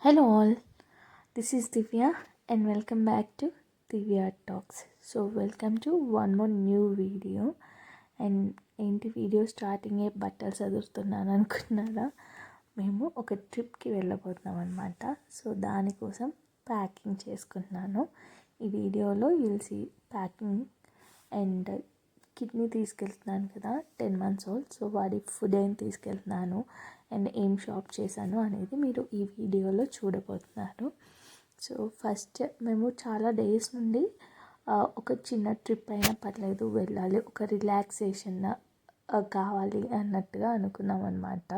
Hello all, this is Divya and welcome back to Divya Talks. So welcome to one more new video and ఏంటి video starting బట్టలు చదువుతున్నాను అనుకున్నారా? మేము ఒక ట్రిప్కి వెళ్ళబోతున్నాం అనమాట. సో దానికోసం ప్యాకింగ్ చేసుకుంటున్నాను. ఈ వీడియోలో యూల్సి ప్యాకింగ్ అండ్ కిడ్నీ తీసుకెళ్తున్నాను కదా, 10 months old. సో వాడి ఫుడ్ ఏం తీసుకెళ్తున్నాను అండ్ ఏం షాప్ చేశాను అనేది మీరు ఈ వీడియోలో చూడబోతున్నారు. సో ఫస్ట్ మేము చాలా డేస్ నుండి ఒక చిన్న ట్రిప్ అయినా పర్లేదు వెళ్ళాలి, ఒక రిలాక్సేషన్ కావాలి అన్నట్టుగా అనుకున్నాం అనమాట.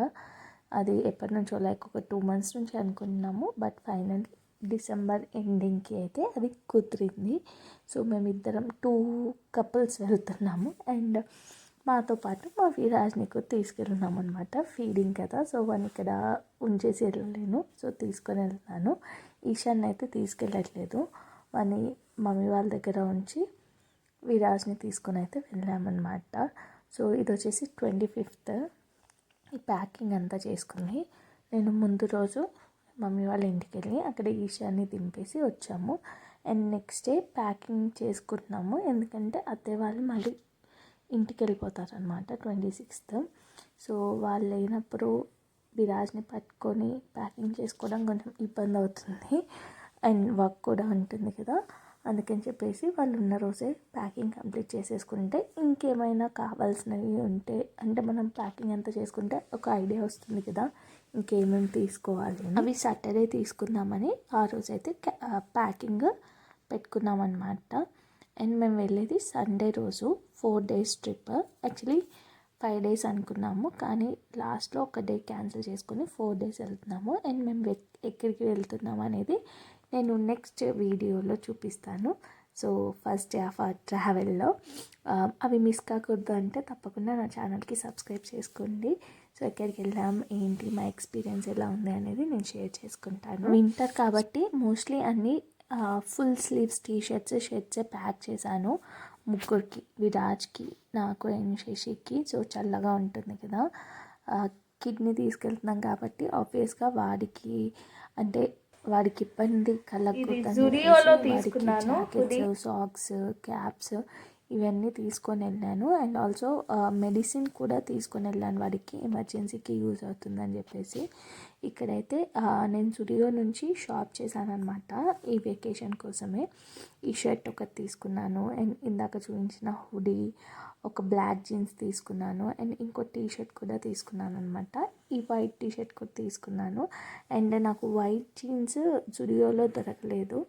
అది ఎప్పటి నుంచో లైక్ ఒక 2 months నుంచి అనుకున్నాము. బట్ ఫైనల్లీ డిసెంబర్ ఎండింగ్కి అయితే అది కుదిరింది. సో మేమిద్దరం 2 couples వెళ్తున్నాము అండ్ మాతో పాటు మా విరాజ్ని కూడా తీసుకెళ్తున్నాము అనమాట. ఫీడింగ్ కదా, సో వాడిని ఇక్కడ ఉంచేసి వెళ్ళలేను, సో తీసుకొని వెళ్తున్నాను. ఈశాన్ అయితే తీసుకెళ్ళట్లేదు, వాడిని మమ్మీ వాళ్ళ దగ్గర ఉంచి విరాజ్ని తీసుకొని అయితే వెళ్ళామన్నమాట. సో ఇది వచ్చేసి 25th. ఈ ప్యాకింగ్ అంతా చేసుకుని నేను ముందు రోజు మమ్మీ వాళ్ళ ఇంటికి వెళ్ళి అక్కడ ఈశాన్ని దింపేసి వచ్చాము. అండ్ నెక్స్ట్ డే ప్యాకింగ్ చేసుకుంటున్నాము, ఎందుకంటే అత్తయ్య వాళ్ళు మళ్ళీ ఇంటికి వెళ్ళిపోతారనమాట 26th. సో వాళ్ళు లేనప్పుడు విరాజ్ని పట్టుకొని ప్యాకింగ్ చేసుకోవడం కొంచెం ఇబ్బంది అవుతుంది అండ్ వర్క్ కూడా ఉంటుంది కదా, అందుకని చెప్పేసి వాళ్ళు ఉన్న రోజే ప్యాకింగ్ కంప్లీట్ చేసేసుకుంటే ఇంకేమైనా కావాల్సినవి ఉంటే అంటే మనం ప్యాకింగ్ అంతా చేసుకుంటే ఒక ఐడియా వస్తుంది కదా ఇంకేమేమి తీసుకోవాలి. అవి సాటర్డే తీసుకుందామని ఆ రోజైతే ప్యాకింగ్ పెట్టుకున్నాం అనమాట. అండ్ మేము వెళ్ళేది సండే రోజు, 4 days ట్రిప్. యాక్చువల్లీ 5 days అనుకున్నాము, కానీ లాస్ట్లో ఒక డే క్యాన్సిల్ చేసుకొని 4 days వెళ్తున్నాము. అండ్ మేము ఎక్కడికి వెళ్తున్నాము అనేది నేను నెక్స్ట్ వీడియోలో చూపిస్తాను. సో ఫస్ట్ డే ఆఫ్ ఆ ట్రావెల్లో అవి మిస్ కాకూడదు అంటే తప్పకుండా నా ఛానల్కి సబ్స్క్రైబ్ చేసుకోండి. సో ఎక్కడికి వెళ్ళాం ఏంటి మా ఎక్స్పీరియన్స్ ఎలా ఉంది అనేది నేను షేర్ చేసుకుంటాను. వింటర్ కాబట్టి మోస్ట్లీ అన్నీ ఫుల్ స్లీవ్స్ టీషర్ట్స్ షర్ట్సే ప్యాక్ చేశాను ముగ్గురికి, విరాజ్కి, నాకు అండ్ శశికి. సో చల్లగా ఉంటుంది కదా, కిడ్నీ తీసుకెళ్తున్నాం కాబట్టి ఆబ్వియస్గా వాడికి అంటే వాడికి ఇబ్బంది కలగకూడదని జాకెట్స్, సాక్స్, క్యాప్స్ ఇవన్నీ తీసుకొని వెళ్ళాను. అండ్ ఆల్సో మెడిసిన్ కూడా తీసుకొని వెళ్ళాను, వాడికి ఎమర్జెన్సీకి యూజ్ అవుతుందని చెప్పేసి. ఇక్కడైతే నేను జుడియో నుంచి షాప్ చేశాను అనమాట ఈ వెకేషన్ కోసమే. ఈ షర్ట్ ఒకటి తీసుకున్నాను అండ్ ఇందాక చూపించిన హుడీ, ఒక బ్లాక్ జీన్స్ తీసుకున్నాను అండ్ ఇంకో టీషర్ట్ కూడా తీసుకున్నాను అనమాట. ఈ వైట్ టీషర్ట్ కూడా తీసుకున్నాను అండ్ నాకు వైట్ జీన్స్ జుడియోలో దొరకలేదు,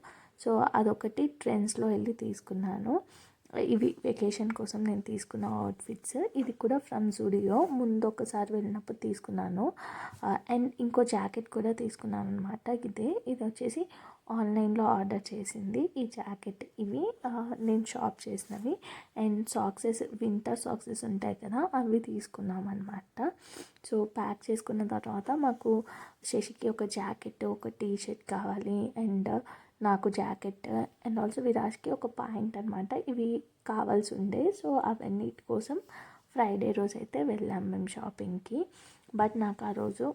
సో అదొకటి ట్రెండ్స్లో వెళ్ళి తీసుకున్నాను. ఇవి వెకేషన్ కోసం నేను తీసుకున్న అవుట్ఫిట్స్. ఇది కూడా ఫ్రమ్ జుడియో, ముందు ఒకసారి వెళ్ళినప్పుడు తీసుకున్నాను. అండ్ ఇంకో జాకెట్ కూడా తీసుకున్నాను అనమాట. ఇది వచ్చేసి ఆన్లైన్లో ఆర్డర్ చేసింది ఈ జాకెట్. ఇవి నేను షాప్ చేసినవి. అండ్ సాక్సెస్, వింటర్ సాక్సెస్ ఉంటాయి కదా, అవి తీసుకున్నాం అనమాట. సో ప్యాక్ చేసుకున్న తర్వాత మాకు శశికి ఒక జాకెట్, ఒక టీషర్ట్ కావాలి అండ్ నాకు జాకెట్ అండ్ ఆల్సో విరాజ్కి ఒక పాయింట్ అనమాట, ఇవి కావాల్సి ఉండే. సో అవన్నిటి కోసం ఫ్రైడే రోజు అయితే వెళ్ళాం మేము షాపింగ్కి. బట్ నాకు ఆ రోజు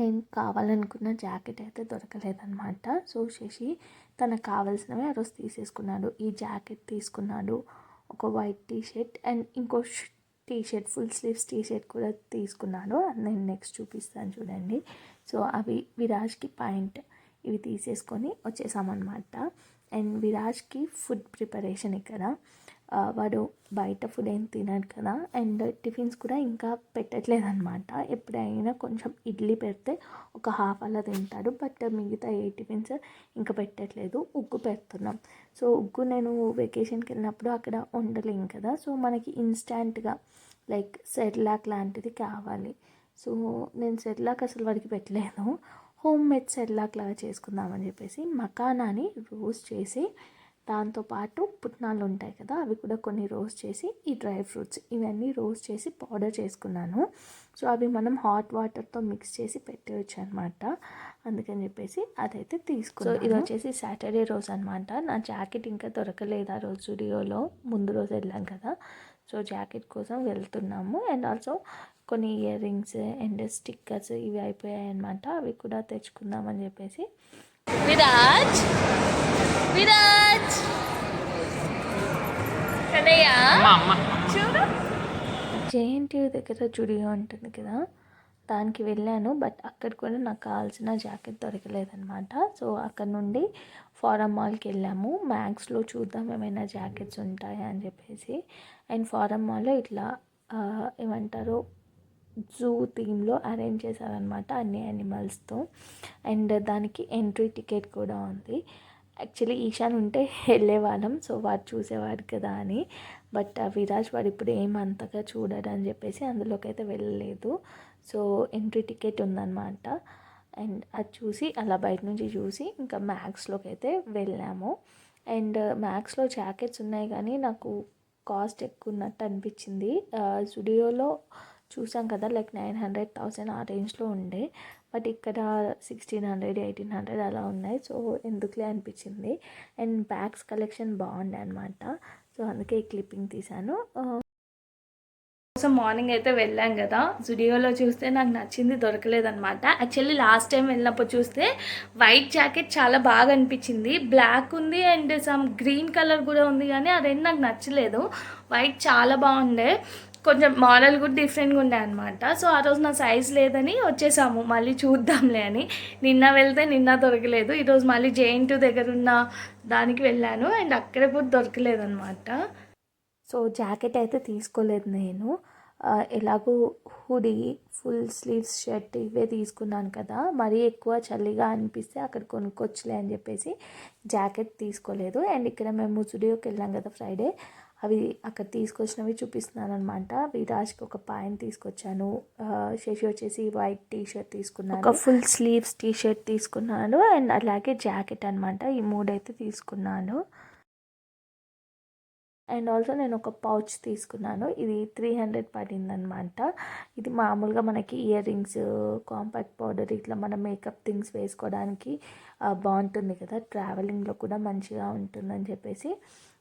నేను కావాలనుకున్న జాకెట్ అయితే దొరకలేదన్నమాట. సో శశి తనకు కావాల్సినవి ఆ రోజు తీసేసుకున్నాడు. ఈ జాకెట్ తీసుకున్నాడు, ఒక వైట్ టీషర్ట్ అండ్ ఇంకో టీషర్ట్, ఫుల్ స్లీవ్స్ టీషర్ట్ కూడా తీసుకున్నాడు. నేను నెక్స్ట్ చూపిస్తాను చూడండి. సో అవి విరాజ్కి పాయింట్ ఇవి తీసేసుకొని వచ్చేసామన్నమాట. అండ్ విరాజ్కి ఫుడ్ ప్రిపరేషన్ ఇక్కడ, వాడు బయట ఫుడ్ ఏం తినడు కదా అండ్ టిఫిన్స్ కూడా ఇంకా పెట్టట్లేదు అనమాట. ఎప్పుడైనా కొంచెం ఇడ్లీ పెడితే ఒక హాఫ్ అలా తింటాడు, బట్ మిగతా ఏ టిఫిన్స్ ఇంకా పెట్టట్లేదు. ఉగ్గు పెడుతున్నాం. సో ఉగ్గు నేను వెకేషన్కి వెళ్ళినప్పుడు అక్కడ వండలేం కదా, సో మనకి ఇన్స్టాంట్గా లైక్ సెర్లాక్ లాంటిది కావాలి. సో నేను సెర్లాక్ అసలు వాడికి పెట్టలేదు, హోమ్ మేడ్ సెర్లాక్ లాగా చేసుకుందామని చెప్పేసి మకానాని రోస్ట్ చేసి దాంతోపాటు పుట్నాలు ఉంటాయి కదా అవి కూడా కొన్ని రోస్ట్ చేసి ఈ డ్రై ఫ్రూట్స్ ఇవన్నీ రోస్ట్ చేసి పౌడర్ చేసుకున్నాను. సో అవి మనం హాట్ వాటర్తో మిక్స్ చేసి పెట్టవచ్చు అనమాట, అందుకని చెప్పేసి అదైతే తీసుకున్నాను. సో ఇది వచ్చేసి సాటర్డే రోజు అనమాట. నా జాకెట్ ఇంకా దొరకలేదు ఆ రోజు జుడియోలో, ముందు రోజు వెళ్ళాం కదా. సో జాకెట్ కోసం వెళ్తున్నాము. అండ్ ఆల్సో కొన్ని ఇయర్ రింగ్స్ అండ్ స్టిక్కర్స్ ఇవి అయిపోయాయి అనమాట. అవి కూడా తెచ్చుకుందామని చెప్పేసి. విరాజ్ విరాజ్ చూడు, జేఎన్టీయూ దగ్గర జుడియో ఉంటుంది కదా, దానికి వెళ్ళాను. బట్ అక్కడ కూడా నాకు కావాల్సిన జాకెట్ దొరకలేదన్నమాట. సో అక్కడ నుండి ఫారం మాల్కి వెళ్ళాము. మ్యాక్స్లో చూద్దాం ఏమైనా జాకెట్స్ ఉంటాయా అని చెప్పేసి. అండ్ ఫారం మాల్లో ఇట్లా ఏమంటారు, జూ థీమ్లో అరేంజ్ చేశారనమాట అన్ని యానిమల్స్తో. అండ్ దానికి ఎంట్రీ టికెట్ కూడా ఉంది. యాక్చువల్లీ ఈశాన్ ఉంటే వెళ్ళేవాళ్ళం, సో వాడు చూసేవాడు కదా అని. బట్ విరాజ్ వాడు ఇప్పుడు ఏమంతగా చూడడు అని చెప్పేసి అందులోకి అయితే వెళ్ళలేదు. సో ఎంట్రీ టికెట్ ఉందన్నమాట. అండ్ అది చూసి అలా బయట నుంచి చూసి ఇంకా మ్యాక్స్లోకి అయితే వెళ్ళాము. అండ్ మ్యాక్స్లో జాకెట్స్ ఉన్నాయి కానీ నాకు కాస్ట్ ఎక్కువ ఉన్నట్టు అనిపించింది. జుడియోలో చూసాం కదా, లైక్ 900, 1000 ఆ రేంజ్లో ఉండే. బట్ ఇక్కడ 1600, 1800 అలా ఉన్నాయి. సో ఎందుకులే అనిపించింది. అండ్ బ్యాగ్స్ కలెక్షన్ బాగుండే అనమాట. సో అందుకే ఈ క్లిప్పింగ్ తీశాను. సో మార్నింగ్ అయితే వెళ్ళాం కదా, జుడియోలో చూస్తే నాకు నచ్చింది దొరకలేదనమాట. యాక్చువల్లీ లాస్ట్ టైం వెళ్ళినప్పుడు చూస్తే వైట్ జాకెట్ చాలా బాగా అనిపించింది. బ్లాక్ ఉంది అండ్ సమ్ గ్రీన్ కలర్ కూడా ఉంది, కానీ అదేంటి నాకు నచ్చలేదు. వైట్ చాలా బాగుండే, కొంచెం మోడల్ కూడా డిఫరెంట్గా ఉండే అనమాట. సో ఆ రోజు నా సైజ్ లేదని వచ్చేసాము, మళ్ళీ చూద్దాంలే అని. నిన్న వెళ్తే నిన్న దొరకలేదు. ఈరోజు మళ్ళీ జేఎన్టీయూ దగ్గర ఉన్న దానికి వెళ్ళాను అండ్ అక్కడ కూడా దొరకలేదు అనమాట. సో జాకెట్ అయితే తీసుకోలేదు నేను. ఎలాగో హుడీ, ఫుల్ స్లీవ్స్ షర్ట్ ఇవే తీసుకున్నాను కదా, మరీ ఎక్కువ చలిగా అనిపిస్తే అక్కడ కొనుక్కొచ్చులే అని చెప్పేసి జాకెట్ తీసుకోలేదు. అండ్ ఇక్కడ మేము జుడియోకి వెళ్ళాం కదా ఫ్రైడే, అవి అక్కడ తీసుకొచ్చినవి చూపిస్తున్నాను అనమాట. విరాజ్కి ఒక పాయింట్ తీసుకొచ్చాను, శశి వచ్చేసి వైట్ టీషర్ట్ తీసుకున్నాను, ఒక ఫుల్ స్లీవ్స్ టీషర్ట్ తీసుకున్నాను, అండ్ అలాగే జాకెట్ అనమాట. ఈ మూడైతే తీసుకున్నాను. అండ్ ఆల్సో నేను ఒక పౌచ్ తీసుకున్నాను, ఇది 300 పడిందనమాట. ఇది మామూలుగా మనకి ఇయర్ రింగ్స్, కాంపాక్ట్ పౌడర్, ఇట్లా మన మేకప్ థింగ్స్ వేసుకోవడానికి బాగుంటుంది కదా, ట్రావెలింగ్లో కూడా మంచిగా ఉంటుందని చెప్పేసి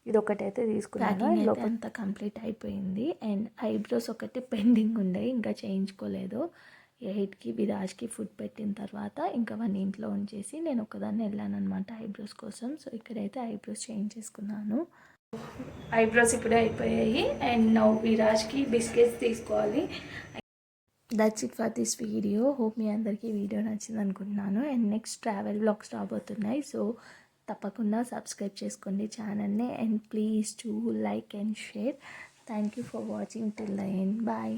ఇది ఒకటైతే తీసుకున్నాను. లోపల అంతా కంప్లీట్ అయిపోయింది. అండ్ ఐబ్రోస్ ఒకటి పెండింగ్ ఉండే, ఇంకా చేయించుకోలేదు. 8కి విరాజ్కి ఫుడ్ పెట్టిన తర్వాత ఇంకా వన్ ఇంట్లో ఉంచేసి నేను ఒకదాన్ని వెళ్ళాను అనమాట ఐబ్రోస్ కోసం. సో ఇక్కడైతే ఐబ్రోస్ చేయించేసుకున్నాను. ఐబ్రోస్ ఇప్పుడే అయిపోయాయి. అండ్ నౌ విరాజ్కి బిస్కెట్స్ తీసుకోవాలి. That's it for this video. Hope మీ అందరికీ వీడియో నచ్చింది అనుకుంటున్నాను. అండ్ నెక్స్ట్ ట్రావెల్ వ్లాగ్స్ రాబోతున్నాయి. సో తప్పకుండా సబ్స్క్రైబ్ చేసుకోండి ఛానల్ని. And please to like and share. Thank you for watching till the end. Bye.